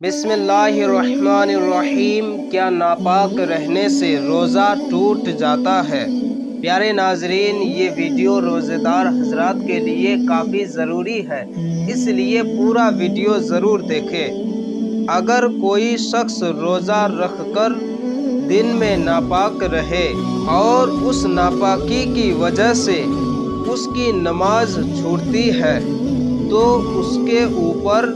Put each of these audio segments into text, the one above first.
بسم اللہ الرحمن الرحیم۔ کیا ناپاک رہنے سے روزہ ٹوٹ جاتا ہے؟ پیارے ناظرین، یہ ویڈیو روزہ دار حضرات کے لیے کافی ضروری ہے، اس لیے پورا ویڈیو ضرور دیکھیں۔ اگر کوئی شخص روزہ رکھ کر دن میں ناپاک رہے اور اس ناپاکی کی وجہ سے اس کی نماز چھوٹتی ہے تو اس کے اوپر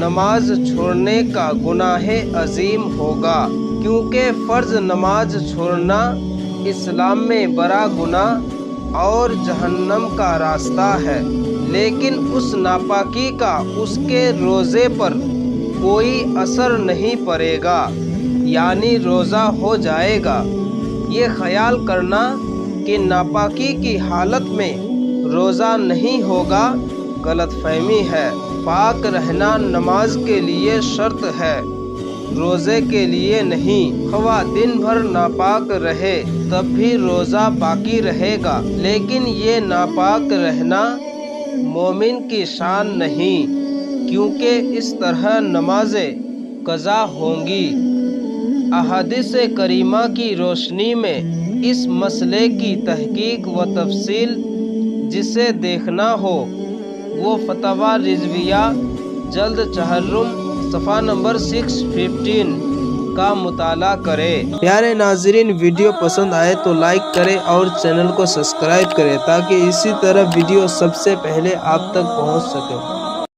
نماز چھوڑنے کا گناہ عظیم ہوگا، کیونکہ فرض نماز چھوڑنا اسلام میں بڑا گناہ اور جہنم کا راستہ ہے، لیکن اس ناپاکی کا اس کے روزے پر کوئی اثر نہیں پڑے گا، یعنی روزہ ہو جائے گا۔ یہ خیال کرنا کہ ناپاکی کی حالت میں روزہ نہیں ہوگا غلط فہمی ہے۔ پاک رہنا نماز کے لیے شرط ہے، روزے کے لیے نہیں۔ خواہ دن بھر ناپاک رہے تب بھی روزہ باقی رہے گا، لیکن یہ ناپاک رہنا مومن کی شان نہیں، کیونکہ اس طرح نمازیں قضا ہوں گی۔ احادیث کریمہ کی روشنی میں اس مسئلے کی تحقیق و تفصیل جسے دیکھنا ہو وہ فتاوی رضویہ جلد 4 صفحہ نمبر 615 کا مطالعہ کرے۔ پیارے ناظرین، ویڈیو پسند آئے تو لائک کریں اور چینل کو سبسکرائب کریں تاکہ اسی طرح ویڈیو سب سے پہلے آپ تک پہنچ سکے۔